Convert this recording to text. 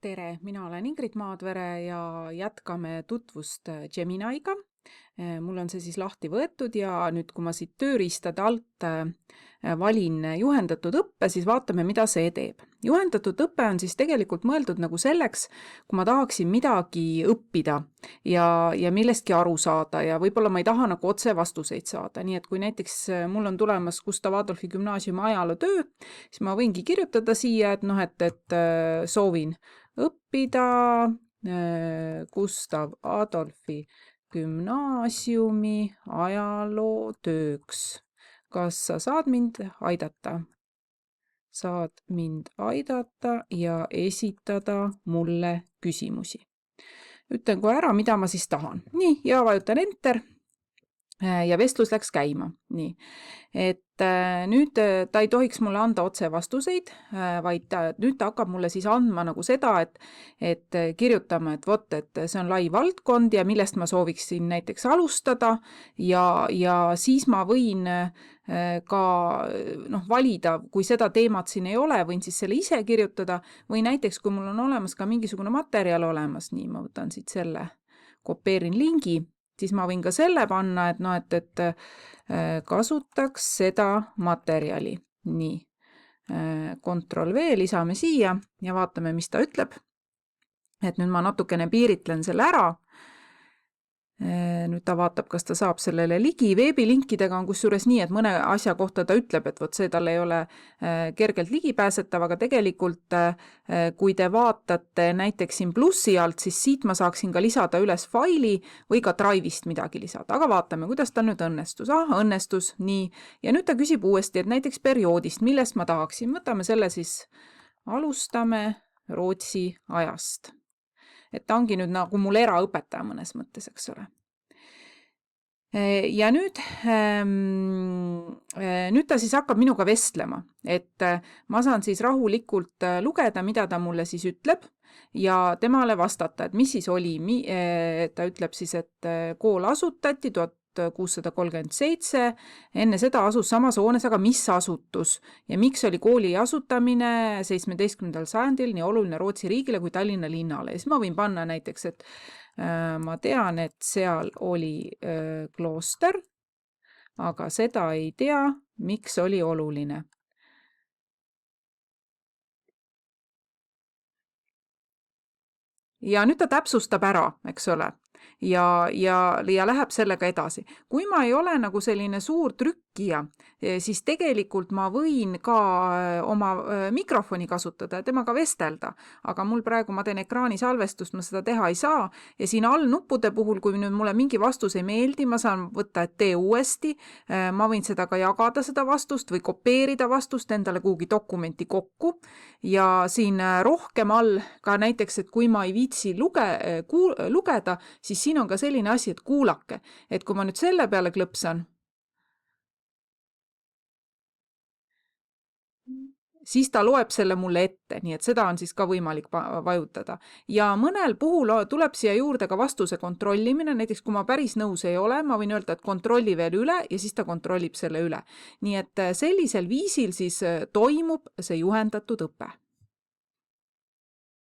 Tere, mina olen Ingrid Maadvere ja jätkame tutvust Geminiga. Mul on see siis lahti võetud ja nüüd, kui ma siit tööriistade alt valin juhendatud õppe, siis vaatame, mida see teeb. Juhendatud õpe on siis tegelikult mõeldud nagu selleks, kui ma tahaksin midagi õppida ja millestki aru saada ja võib-olla ma ei taha nagu otse vastuseid saada. Nii et kui näiteks mul on tulemas Gustav Adolfi gümnaasiumi ajalootöö, siis ma võingi kirjutada siia, et soovin õppida Gustav Adolfi gümnaasiumi ajalootööks. Kas sa saad mind aidata? Saad mind aidata ja esitada mulle küsimusi. Ütlen kohe ära, mida ma siis tahan. Nii, ja vajutan Enter ja vestlus läks käima. Nii. Nüüd ta ei tohiks mulle anda otse vastuseid, vaid nüüd ta hakkab mulle siis andma nagu seda, et kirjutama, et see on lai valdkond ja millest ma sooviksin näiteks alustada ja siis ma võin ka valida, kui seda teemat siin ei ole, võin siis selle ise kirjutada või näiteks, kui mul on olemas ka mingisugune materjal olemas, nii ma võtan siit selle, kopeerin lingi, siis ma võin ka selle panna, et kasutaks seda materjali. Nii, Ctrl V lisame siia ja vaatame, mis ta ütleb. Et nüüd ma natukene piiritlen selle ära. Nüüd ta vaatab, kas ta saab sellele ligi. Veebilinkidega on kusjuures nii, et mõne asja kohta ta ütleb, et see tal ei ole kergelt ligipääsetav, aga tegelikult kui te vaatate näiteks siin plussi alt, siis siit ma saaksin ka lisada üles faili või ka Drive'ist midagi lisada. Aga vaatame, kuidas ta nüüd õnnestus. Õnnestus, nii. Ja nüüd ta küsib uuesti, et näiteks perioodist, millest ma tahaksin. Võtame selle siis, alustame Rootsi ajast. Et ta ongi nüüd nagu mul eraõpetaja mõnes mõttes, eks ole. Ja nüüd ta siis hakkab minuga vestlema, et ma saan siis rahulikult lugeda, mida ta mulle siis ütleb ja temale vastata, et mis siis oli. Ta ütleb siis, et kool asutati 1637, enne seda asus samas hoones, aga mis asutus ja miks oli kooli asutamine 17. sajandil nii oluline Rootsi riigile kui Tallinna linnale. Ja siis ma võin panna näiteks, et ma tean, et seal oli klooster, aga seda ei tea, miks oli oluline. Ja nüüd ta täpsustab ära, eks ole. Ja läheb sellega edasi. Kui ma ei ole nagu selline suur trükkija, siis tegelikult ma võin ka oma mikrofoni kasutada ja temaga vestelda, aga mul praegu ma teen ekraani salvestust, ma seda teha ei saa ja siin all nuppude puhul, kui nüüd mulle mingi vastus ei meeldi, ma saan võtta, et tee uuesti, ma võin seda ka jagada seda vastust või kopeerida vastust endale kuhugi dokumenti kokku ja siin rohkem all ka näiteks, et kui ma ei viitsi lugeda, siis siin on ka selline asi, et kuulake, et kui ma nüüd selle peale klõpsan, siis ta loeb selle mulle ette, nii et seda on siis ka võimalik vajutada. Ja mõnel puhul tuleb siia juurde ka vastuse kontrollimine, näiteks kui ma päris nõus ei ole, ma võin öelda, et kontrolli veel üle ja siis ta kontrollib selle üle. Nii et sellisel viisil siis toimub see juhendatud õpe.